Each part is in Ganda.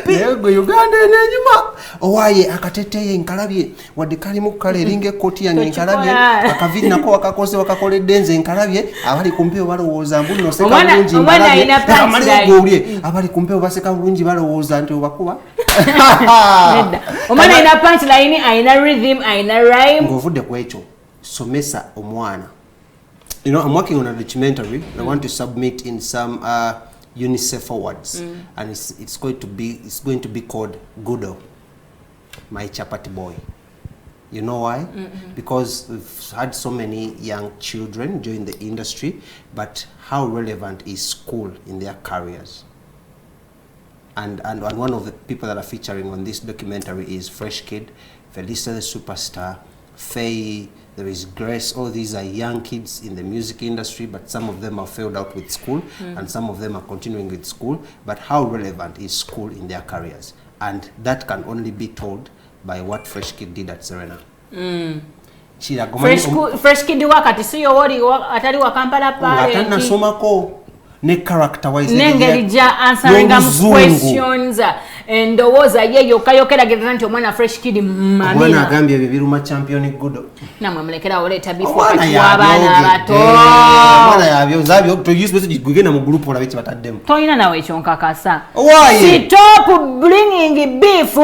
Yego Uganda nenyuma. Owaye akateteye enkalabye wadde kalimu kale eringe koti yange enkalabye akaviri nako wakakose wakakole denze enkalabye abali kumpe balowooza mbu no seka bulungi mbalabye abali kumpe baseka bulungi balowooza nti obakuba omwana ina punchline aina rhythm aina rhyme ng'ovudde ku ekyo somesa omwana. You know, I'm working on a documentary. I want to submit in some UNICEF awards, and it's going to be called Gudo, my chapati boy. You know why? Because we've had so many young children join the industry, but how relevant is school in their careers? And one of the people that are featuring on this documentary is Fresh Kid, Felisa the Superstar, Faye. There is Grace. All these are young kids in the music industry, but some of them have failed out with school, and some of them are continuing with school. But how relevant is school in their careers? And that can only be told by what Fresh Kid did at Serena. Fresh Kid wakati siyo wori atali wa Kampala pale. Atana somako ne character wise. Nengelija answering questions. Ndowooza ye yokayokera nti omwana Fresh Kid mamina. Omwana agambye bibiruma champion Gudo. Namwe mulekera oleta bifu wakati w'abaana abato. Omwana yabyo zabyo to use message gugenda mu group olabiki bataddemu. Toyina nawe ekyo nkakasa. Why? Stop bringing beef.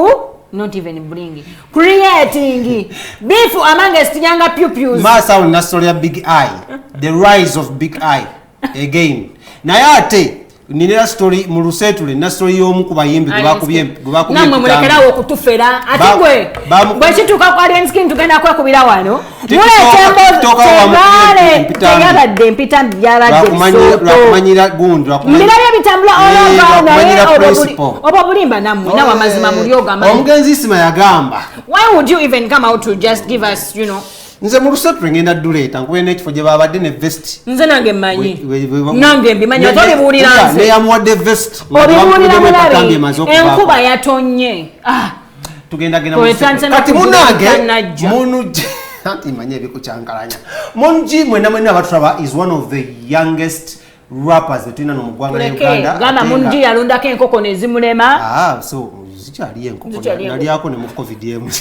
Not even bringing. Creating beef amongst younger pupils. Masa on story of Big Eye. The rise of Big Eye. Again. Nayate. Ninera story mu lusetule na story y'omu ku bayimbi gubakubye namwe mulekerawo okutufera ati gwe bwe kituuka ku alien skin tugenda kwekubira wano yabadde mpita byabaddekumanyira gundu mirabye bitambula oba bulimba nammwe nawe amazima muli ogamba omugenzi isima yagamba why would you even come out to just give us nze mu lusetule ngenda duleta nkube n'ekifo gye babadde ne vest nze nange mmanyi nange mbimanyi otolibuulira nze neyamuwadde vest obibuulira mulabi enkuba yatonye tugenda kati munange MunG anti manye ebikukyankalanya MunG mwena abatulaba is one of the youngest rappers between no mugwanga ne Uganda gamba MunG yalundako enkoko ne zimulema so zikyali enkoko nalyako ne mu covid emu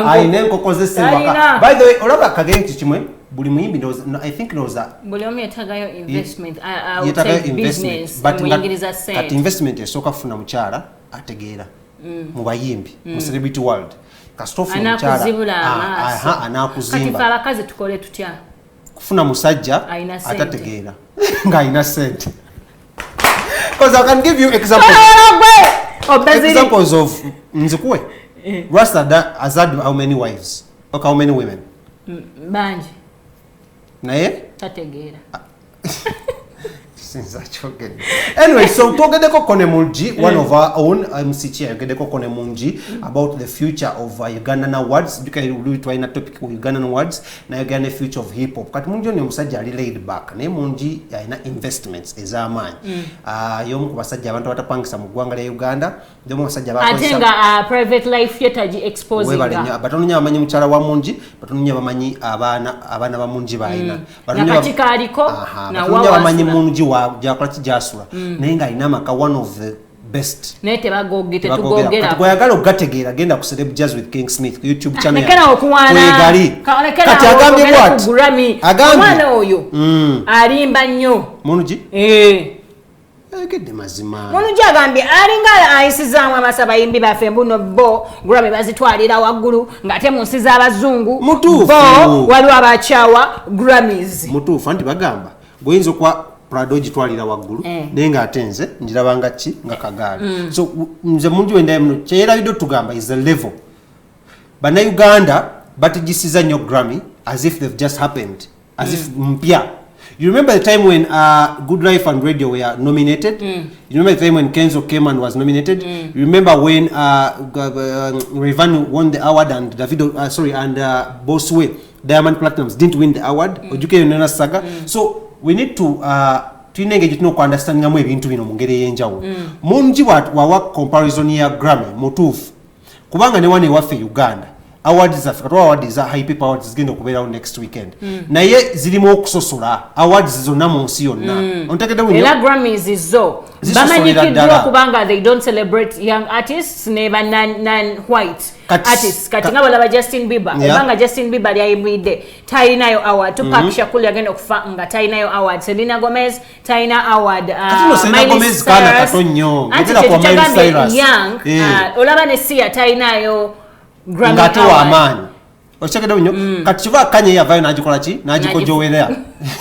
ayina enkoko zesewaka by the way olaba kagenti kimwe buli muyimbi I think knows that buli omu yetagayo investment I would say business muyingiriza sente kati investment esooka kufuna mukyala ategeera mu bayimbi mu celebrity world kastofu mukyala anakuzimba kati abakazi tukole tutya kufuna musajja atategeera ng'ayina sente. Because I can give you examples of Nzikwe. Rasta has had how many wives? Or how many women? Banji. Naye? Tategeera. Anyway, so togedeko kone MunG, one of our own MC chair, togedeko kone MunG about the future of Ugandan awards. You can do it in a topic of Ugandan awards. Now you get the future of hip hop. Kat MunG ni musajja ali laid back. Ne MunG ina investments ezamanyi. Yomu kubasajja abantu batapangisa mu ggwanga lya Uganda. Demo musajja bakoze. Atenga private life yetaji exposing. Batonunya bamanyi mukyala wa MunG, batonunya bamanyi abana ba MunG baina. Batonunya katika aliko na wawa bamanyi MunG wa jakola kijasula naye nga alina amaka one of the best naye tebagogete tugogera gwayagala okugategeera genda ku Celeb Jazz with King Smith ku YouTube channel nekera okuwana kati agambye what omwana oyo alimba nnyo MunG egedde mazima MunG agambye alinga ayisizaamu amasa bayimbi baffe mbuno bo Grammy bazitwalira waggulu ng'ate mu nsi z'abazungu mutuufu waliwo abakyawa Grammys mutuufu anti bagamba goyinza okwa Prado gitwalira waggulu naye ng'atenze njirabanga ki nga kagaali so nze MunG wenda kyeyerabidde tugamba is the level bannayuganda batigisiza nnyo Grammy as if they've just happened as if mpya. You remember the time when Good Life and Radio were nominated? You remember the time when Kenzo came and was nominated? You remember when Rayvanny won the award and Davido and Bossway Diamond Platinums didn't win the award? Ojuke yonena saga. So we need to twinengage tuno understanding amwe ebintu bino mu ngeri y'enjawulo. MunG wa comparison ya Grammy mutuufu kubanga ne wane waffe Uganda awards za katwa awards za high people awards zigenda okubeerawo next weekend naye zirimu okusosola awards zonna mu nsi yonna ontegedde bunyo era Grammys zo bamanyikiddwa kubanga they don't celebrate young artists never non-white artists kati nga balaba Justin Bieber kubanga Justin Bieber yayimbidde talinayo award Tupac Shakur yagenda okufa nga talinayo award Selena Gomez talina award Selena Gomez kana katonyo ngera kwa Miley Cyrus young olaba ne Sia talinayo Grammy ngato amani ochekede bunyo kati kiva kanye yavayo najikola ki najikojowera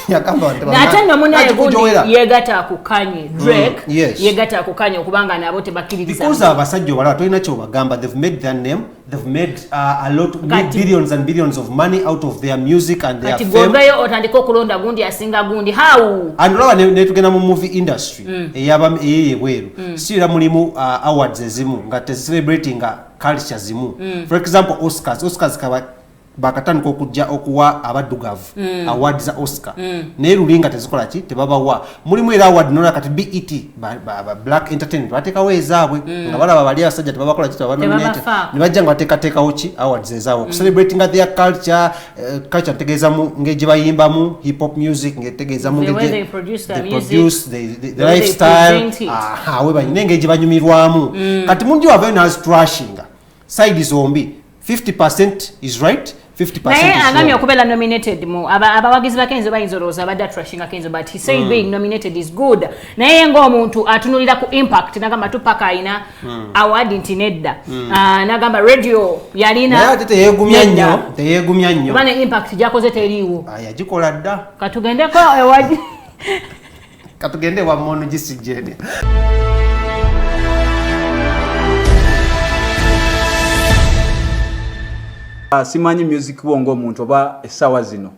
yakamba ntaba natanga muna yegundi yegata akukanye Drake yegata akukanye okubanga nabo tebakiriza because abasajjo bala tolina kyo bagamba they've made their name they've made a lot billions and billions of money out of their music and their fame gogayo otandiko kulonda gundi asinga gundi how and rawa ne tugena mu movie industry eyaba eyebweru sira mulimu awards ezimu nga celebrating culture zimu for example Oscars kaba bakatandika okujja okuwa abaddugavu awards za Oscar naye lulinga tezikola ki tebabawa mulimu era award nona kati BET black entertainment batekawo ezaabwe nga balaba bali abasajja tebabakola ki tebabanominate ne bajja nga bateekateekawo ki awards ezaabwe celebrating their culture culture tegeezamu ng'egye bayimbamu hip hop music ng'etegeezamu they produce the lifestyle we banyine ng'egye banyumirwamu kati mungi wavayo nazitrashinga side zombi 50% is right 50% naye agamye okubela nominated mu abawagizi bakenzo bayinza olowooza abadde trashing akenzo but he said being nominated is good naye ng'omuntu atunulira ku impact nagamba Tupac ayina award nti nedda nagamba radio yalina teyegumya nnyo kubanga impact gyakoze teriiwo yagikola dda katugendeko award katugende wa MunG jene simanyi music bongo omuntu oba esawa zino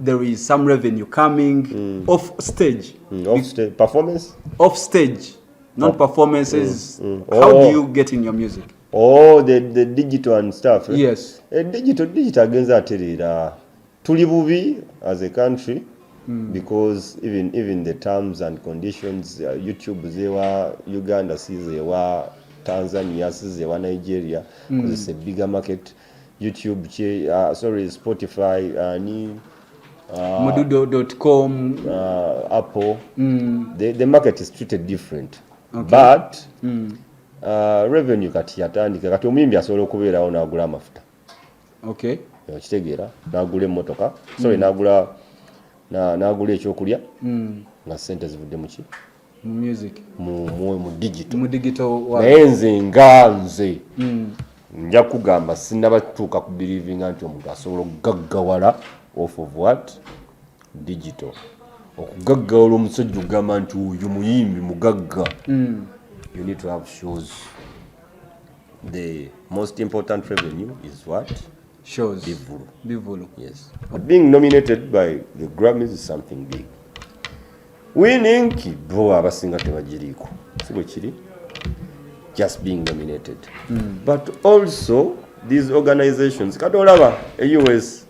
there is some revenue coming off stage performance off stage not performances how do you get in your music the digital and stuff yes digital agenza aterera tuli bubi as a country because even the terms and conditions YouTube zewa Uganda zewa Tanzania zewa Nigeria because it's a bigger market YouTube, Spotify, Mududo.com, Apple. The market is treated different. Okay. But revenue kati yatandika kati omuyimbi asobola okubeerawo n'agula amafuta. Okay. Kitegeera n'agula emmotoka. N'agula ekyokulya. Nga ssente zivudde mu ki? Mu music. Mu digital. Mu digital. Naye nze nga nze. Nja kugamba sinnabatuuka ku believing nti omuntu asobola okugaggawala off of what digital okugaggawala omusajja ogamba nti oyo muyimbi mugagga you need to have shows. The most important revenue is what? Shows. Bivulu. Yes. But being nominated by the Grammys is something big. Winning bo abasinga tebagiriiko sibwe kiri just being nominated. But also these organizations katolaba US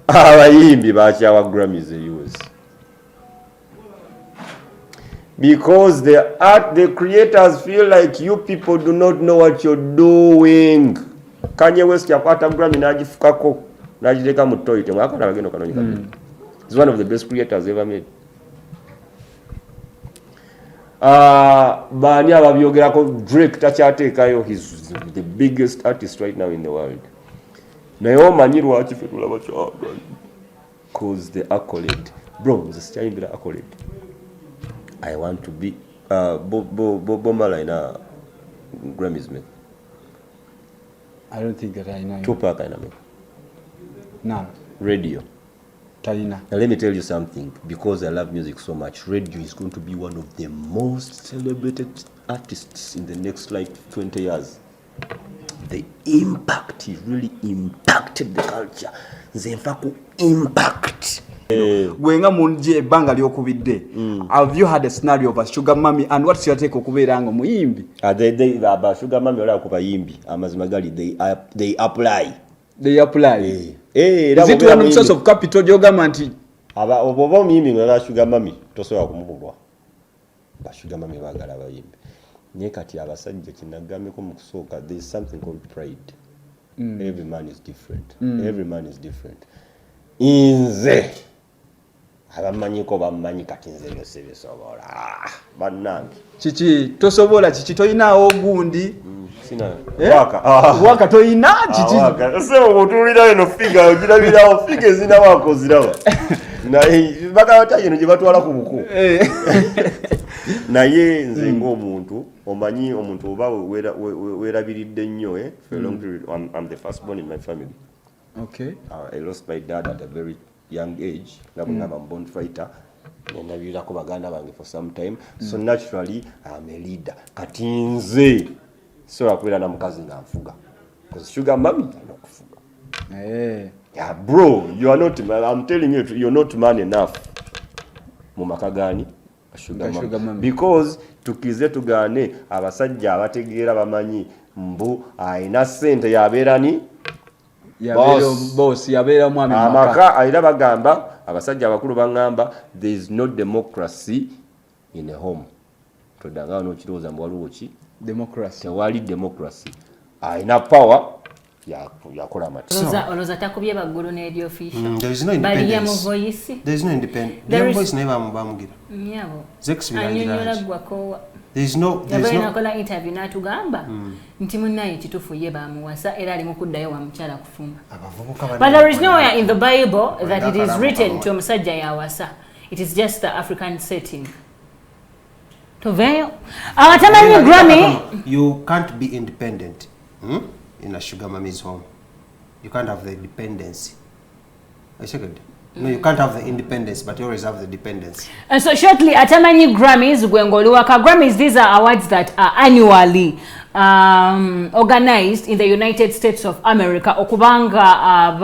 abayimbi bakyawa Grammys US because the creators feel like you people do not know what you're doing. Kanye West yakwata Grammy najifukako najireka mu toilet mwakana bageno kanonyika. He's one of the best creators ever made. Bani ababyogerako Drake takyatekayo, he's the biggest artist right now in the world. Naye omanyi lwaki ffe tulaba kyagala cause the accolade. Bro, nze sikyayimbira accolade. I want to be Bomala in a Grammys me. I don't think that I know. Tupac I know. No. Radio. Talina. Now let me tell you something, because I love music so much, radio is going to be one of the most celebrated artists in the next like 20 years. The impact, he really impacted the culture. Zenfaku impact. Gwenga Mun G banga lyokubidde. Have you had a scenario of a sugar mommy and what's your take okubeera ngo muyimbi? They about sugar mommy ola kubayimbi amazima gali they apply. They apply. Is it one source of capital government? Aba obobo muyimbi nga sugar mommy tosobola kumubulwa. Ba sugar mommy bagala bayimbi. Nye kati abasajja kinagameko mu kusooka there is something called pride. Every man is different. Every man is different. Inze abamanyiko bamanyi kati nze byose bisobola bannange chichi tosobola chichi toyinaawo gundi sina waka toyina chichi so otulira eno figa ogirabirawo figa ezina wako zirawa naye bakawata yino gye batwala ku buku naye nze ng'omuntu omanyi omuntu oba weerabiridde nnyo for a long period. I'm the first born in my family. Okay. I lost my dad at a very young age. I'm a born fighter. And I've used for some time. So naturally, I'm a leader. Katinze. So I put an cousin and fuga. Because sugar mommy, I'm not fuga. Yeah, bro, you are not, I'm telling you, you're not man enough. Mumakagani, sugar mommy. Because tukize tugane, abasajja abategeera bamanyi mbu aina sente yabeerani boss yabeera mwami amaka ayira bagamba abasajja abakulu bangamba there is no democracy in a home todanga no kirooza mbu waliwo ki democracy tewali democracy aina power yakola mati oloza takubye baggulu n'eri official there is no independence there is no independence the voice never bamugira nyabo zex anyola gwakowa there's no nakola interview natugamba nti munnaye kitufu ye bamuwasa era ali mukuddayo wa mukyala kufumba but there is nowhere in the Bible that it is written to omusajja yawasa. It is just the African setting. Toveyo awatamanyi Grammy you can't be independent in a sugar mommy's home. You can't have the dependency. I second. No, you can't have the independence, but you always have the dependence. And so shortly, Atamanyi Grammys, Grammys, these are awards that are annually organized in the United States of America. Okubanga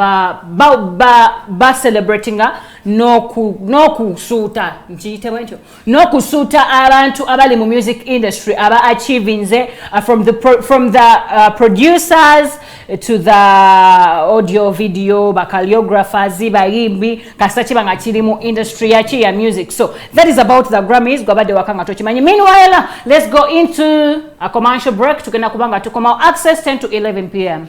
ba celebrating no kusuta abantu abali mu music industry aba achieving from the producers to the audio video bakaliographers bayimbi kasachi banga chiri mu industry ya music. So that is about the Grammys gwabade wakanga tochimanyi. Meanwhile, let's go into a commercial break. Tukena kubanga tukoma access 10 to 11 p.m.